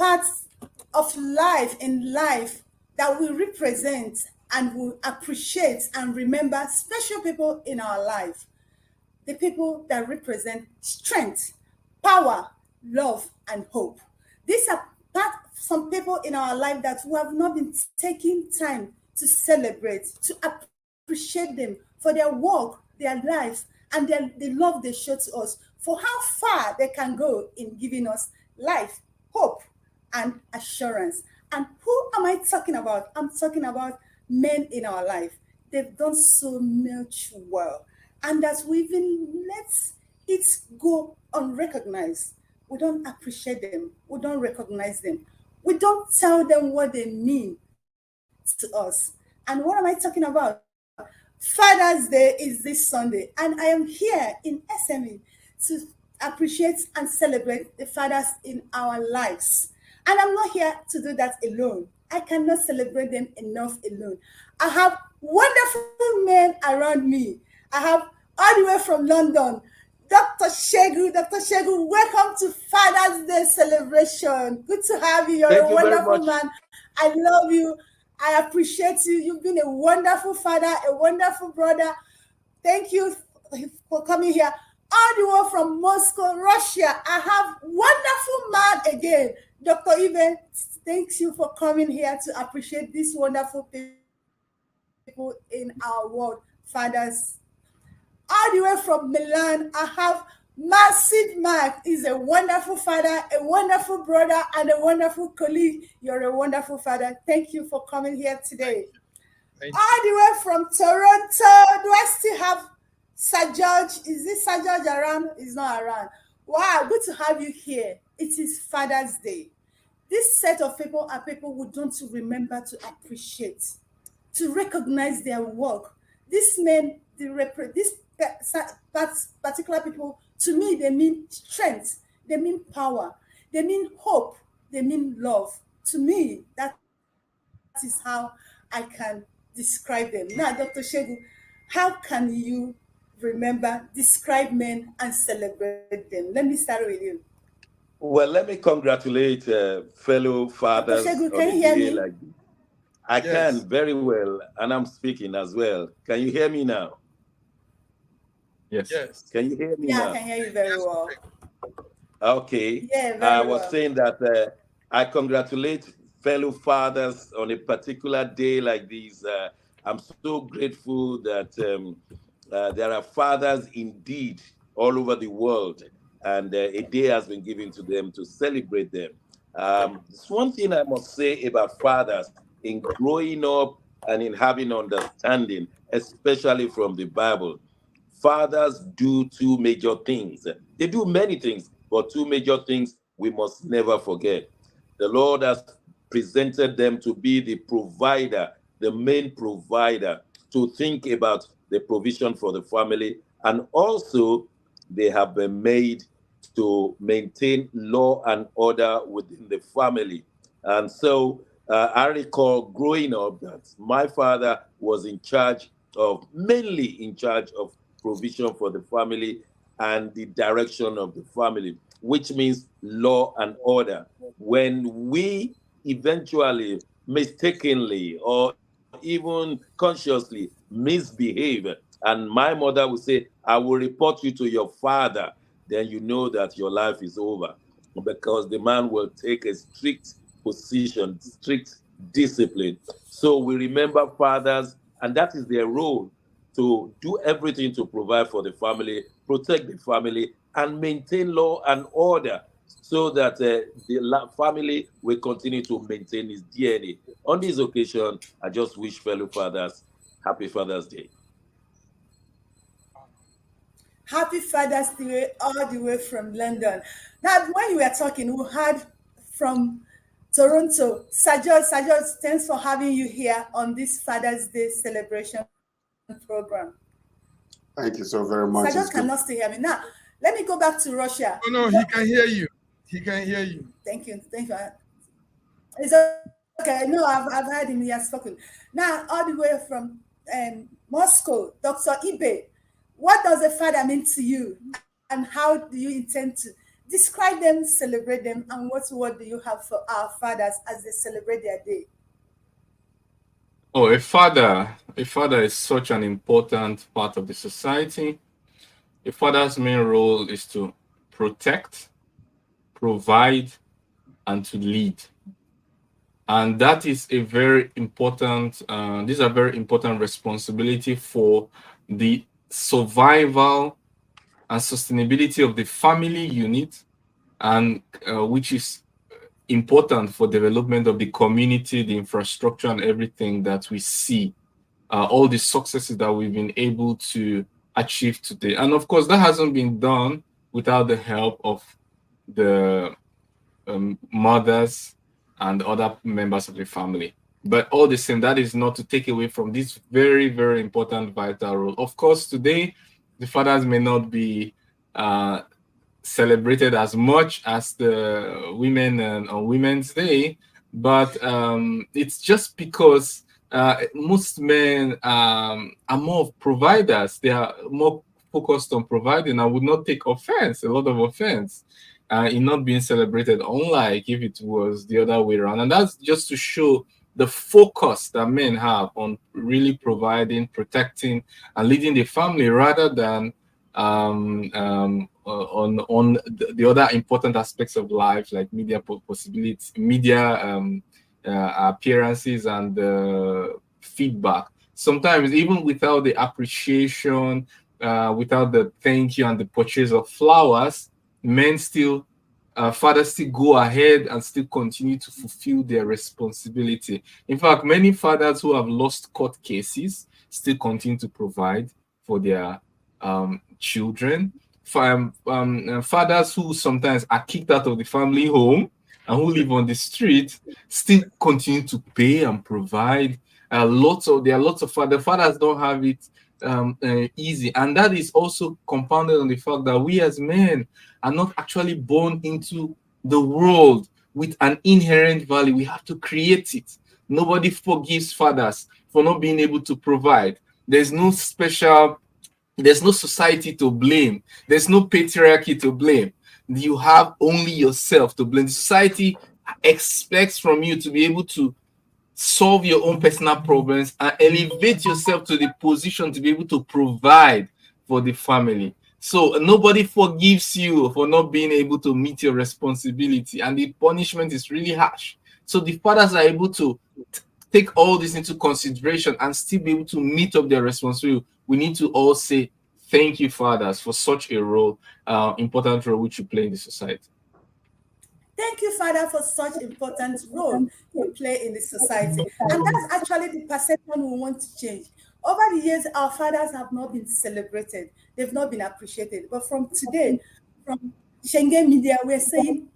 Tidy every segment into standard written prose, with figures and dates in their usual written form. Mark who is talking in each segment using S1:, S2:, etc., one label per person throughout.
S1: parts of life in life that we represent and we appreciate and remember special people in our life. The people that represent strength, power, love, and hope. These are some people in our life that we have not been taking time to celebrate, to appreciate them for their work, their lives, and the love they show to us, for how far they can go in giving us life, hope, and assurance. And who am I talking about? I'm talking about men in our life. They've done so much well. And that we even let it go unrecognized. We don't appreciate them. We don't recognize them. We don't tell them what they mean to us. And what am I talking about? Father's Day is this Sunday, and I am here in SME to appreciate and celebrate the fathers in our lives. And I'm not here to do that alone. I cannot celebrate them enough alone. I have wonderful men around me. I have all the way from London, Dr. Shegu. Dr. Shegu, welcome to Father's Day celebration. Good to have you. You're a wonderful man. I love you. I appreciate you. You've been a wonderful father, a wonderful brother. Thank you for coming here. All the way from Moscow, Russia. I have wonderful man again. Dr. Ibe, thanks you for coming here to appreciate these wonderful people in our world, fathers. All the way from Milan, I have Massive Mark. Is a wonderful father, a wonderful brother, and a wonderful colleague. You're a wonderful father. Thank you for coming here today. All the way from Toronto, do I still have Sir George? Is this Sir George around? He's not around. Wow, good to have you here. It is Father's Day. This set of people are people who don't remember to appreciate, to recognize their work. These men, these particular people, to me, they mean strength, they mean power, they mean hope, they mean love. To me, that is how I can describe them. Now, Dr. Shegu, how can you describe men and celebrate them? Let me start with you.
S2: Well, let me congratulate fellow fathers.
S1: Dr. Shegu, can you hear me?
S2: Like I can very well, and I'm speaking as well. Can you hear me now?
S3: Yes.
S2: Can you hear me now?
S1: Yeah, I can hear you very well.
S2: Okay.
S1: Yeah,
S2: I was saying that I congratulate fellow fathers on a particular day like this. I'm so grateful that there are fathers indeed all over the world, and a day has been given to them to celebrate them. It's one thing I must say about fathers in growing up and in having understanding, especially from the Bible. Fathers do two major things. They do many things, but two major things we must never forget. The Lord has presented them to be the provider, the main provider, to think about the provision for the family, and also they have been made to maintain law and order within the family. And so I recall growing up that my father was mainly in charge of provision for the family and the direction of the family, which means law and order. When we eventually mistakenly or even consciously misbehave, and my mother would say, I will report you to your father, then you know that your life is over, because the man will take a strict position, strict discipline. So we remember fathers, and that is their role, to do everything to provide for the family, protect the family, and maintain law and order, so that the family will continue to maintain its DNA. On this occasion, I just wish fellow fathers happy Father's Day.
S1: Happy Father's Day all the way from London. Now, when you were talking, we heard from Toronto. Sir George, thanks for having you here on this Father's Day celebration program.
S4: Thank you so very much.
S1: Sir George cannot still hear me. Now, let me go back to Russia.
S3: Oh, no, he can hear you. He can hear you.
S1: Thank you. It's okay. No, I've heard him. He has spoken. Now, all the way from Moscow, Dr. Ibe, what does a father mean to you, and how do you intend to Describe them, celebrate them, and what word do you have for our fathers as they celebrate their day?
S5: Oh, a father is such an important part of the society. A father's main role is to protect, provide, and to lead. And that is a very important, these are very important responsibility for the survival and sustainability of the family unit, and which is important for development of the community, the infrastructure, and everything that we see, all the successes that we've been able to achieve today. And of course, that hasn't been done without the help of the mothers and other members of the family. But all the same, that is not to take away from this very, very important vital role. Of course, today, the fathers may not be celebrated as much as the women on Women's Day, but it's just because most men are more of providers. They are more focused on providing. I would not take offense, a lot of offense, in not being celebrated, unlike if it was the other way around. And that's just to show the focus that men have on really providing, protecting, and leading the family rather than on the other important aspects of life, like media possibilities, media appearances, and feedback. Sometimes even without the appreciation, without the thank you and the purchase of flowers, men still fathers still go ahead and still continue to fulfill their responsibility. In fact, many fathers who have lost court cases still continue to provide for their children. Fathers who sometimes are kicked out of the family home and who live on the street still continue to pay and provide. There are lots of fathers don't have it easy, and that is also compounded on the fact that we as men are not actually born into the world with an inherent value. We have to create it. Nobody forgives fathers for not being able to provide. There's no society to blame. There's no patriarchy to blame. You have only yourself to blame. The society expects from you to be able to solve your own personal problems and elevate yourself to the position to be able to provide for the family. So nobody forgives you for not being able to meet your responsibility, and the punishment is really harsh. So the fathers are able to take all this into consideration and still be able to meet up their responsibility. We need to all say thank you, fathers, for such a role, important role which you play in the society.
S1: Thank you, Father, for such important role you play in the society. And that's actually the perception we want to change. Over the years, our fathers have not been celebrated. They've not been appreciated. But from today, from Schengen Media, we're saying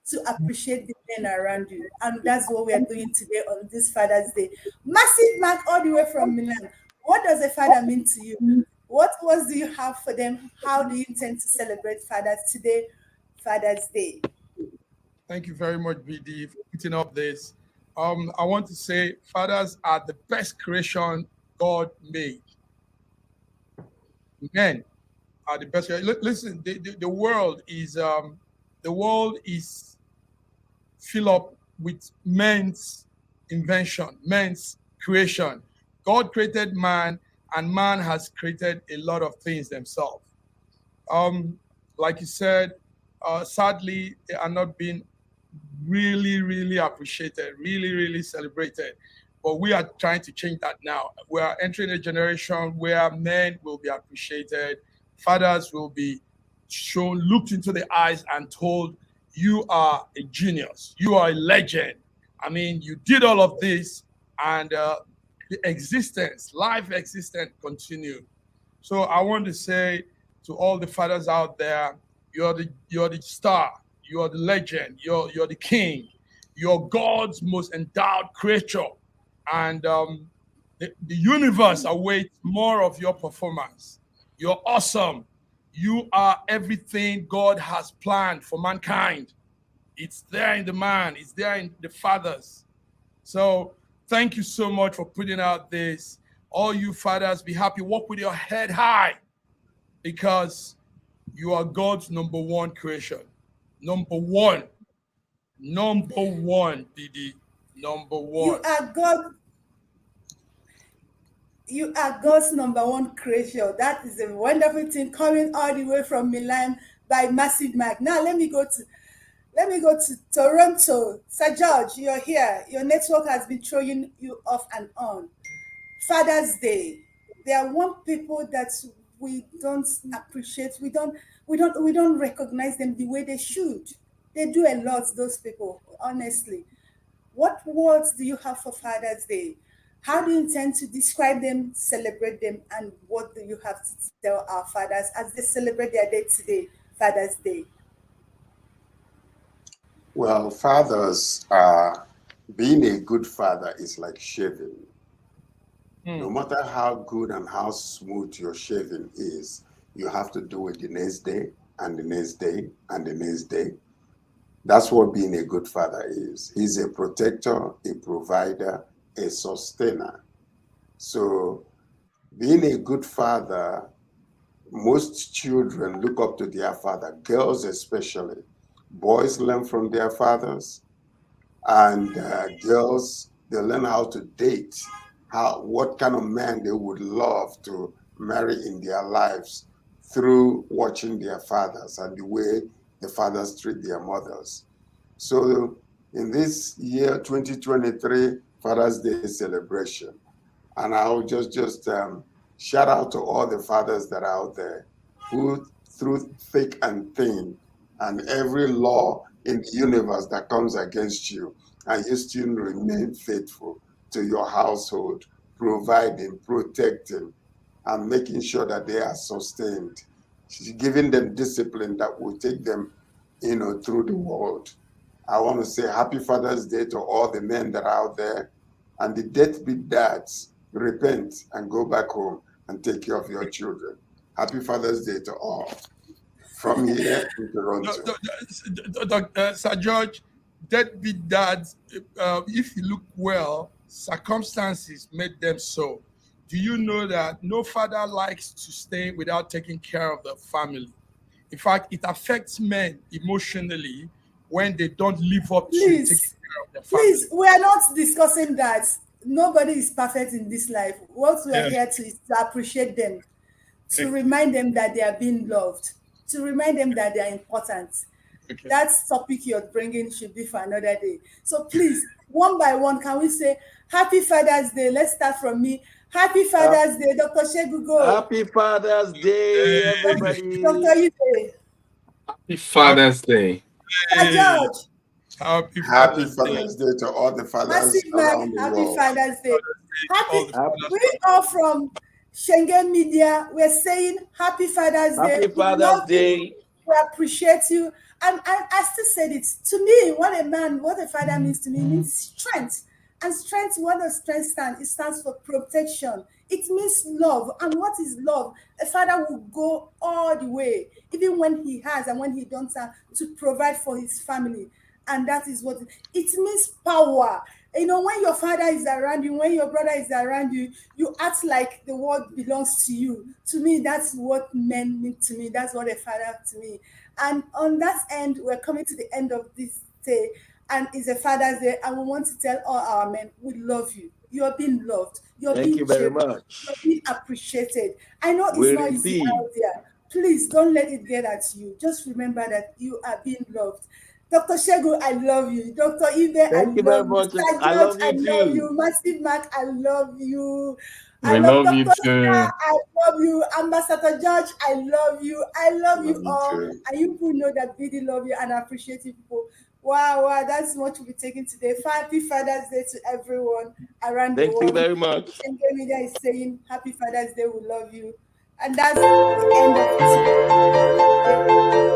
S1: to appreciate the men around you. And that's what we are doing today on this Father's Day. Massive Mark all the way from Milan. What does a father mean to you? What words do you have for them? How do you intend to celebrate fathers today, Father's Day?
S3: Thank you very much, BD, for putting up this. I want to say fathers are the best creation God made. Men are the best. Listen, the world is filled up with men's invention, men's creation. God created man, and man has created a lot of things themselves. Like you said, sadly, they are not being really appreciated, really celebrated. But we are trying to change that now. We are entering a generation where men will be appreciated, fathers will be shown, looked into the eyes and told, you are a genius, you are a legend. I mean, you did all of this, and the life existence continued. So I want to say to all the fathers out there, you're the star, you are the legend, you're the king, you're God's most endowed creature, and the universe awaits more of your performance. You're awesome. You are everything God has planned for mankind. It's there in the man, it's there in the fathers. So thank you so much for putting out this. All you fathers, be happy, walk with your head high, because you are God's number one creation. Number one. Number one, Didi. Number one.
S1: You are God's number one creation. That is a wonderful thing coming all the way from Milan by Massive Mag. Now let me go to Toronto. Sir George, you're here. Your network has been throwing you off and on. Father's Day. There are one people that we don't appreciate. We don't recognize them the way they should. They do a lot, those people, honestly. What words do you have for Father's Day? How do you intend to describe them, celebrate them, and what do you have to tell our fathers as they celebrate their day today, Father's Day?
S4: Well, fathers, being a good father is like shaving. No matter how good and how smooth your shaving is, you have to do it the next day and the next day and the next day. That's what being a good father is. He's a protector, a provider, a sustainer. So being a good father, most children look up to their father, girls especially. Boys learn from their fathers, and girls, they learn how to date, what kind of man they would love to marry in their lives through watching their fathers and the way the fathers treat their mothers. So in this year, 2023, Father's Day celebration, and I'll just shout out to all the fathers that are out there who, through thick and thin, and every law in the universe that comes against you, and you still remain faithful to your household, providing, protecting, and making sure that they are sustained, giving them discipline that will take them, through the world. I want to say happy Father's Day to all the men that are out there, and the deadbeat dads, repent and go back home and take care of your children. Happy Father's Day to all. From here in Toronto.
S3: Sir George, deadbeat dads, if you look well, circumstances made them so. Do you know that no father likes to stay without taking care of the family? In fact, it affects men emotionally when they don't live up to taking care of the family.
S1: Please, we are not discussing that. Nobody is perfect in this life. What we are here to is to appreciate them, to remind them that they are being loved, to remind them that they are important. Okay. That topic you're bringing should be for another day. So please, one by one, can we say Happy Father's Day? Let's start from me. Happy Father's Day, Dr. Shegugo.
S2: Happy Father's Day, everybody.
S1: Dr. Ibe.
S5: Happy Father's Day.
S1: Sir George.
S4: Happy Father's Day to all the fathers around the world.
S1: Happy Father's Day. We are from Schengen Media. We're saying Happy Father's Day.
S2: Happy Father's Day.
S1: We appreciate you. And I still said it. To me, what a father means to me means strength. And strength, what does strength stand? It stands for protection. It means love. And what is love? A father will go all the way, even when he has and when he don't have, to provide for his family. And that is what it means, power. When your father is around you, when your brother is around you, you act like the world belongs to you. To me, that's what men mean to me. That's what a father to me. And on that end, we're coming to the end of this day. And it's a Father's Day, and we want to tell all our men, we love you. You're being loved.
S2: Thank you very much.
S1: You're being appreciated. I know it's not easy out there. Please don't let it get at you. Just remember that you are being loved. Dr. Shegu, I love you. Dr. Ibe,
S2: Thank you very much.
S1: I love you too. I love you. Massive Mark, I love you.
S5: I love you too.
S1: I love you. Ambassador George, I love you. I love you all. Too. And you people know that really love you and appreciate you people. Wow, that's what we'll be taking today. Happy Father's Day to everyone around the world.
S2: Thank you very much.
S1: Schengen Media is saying Happy Father's Day, we love you. And that's the end of it.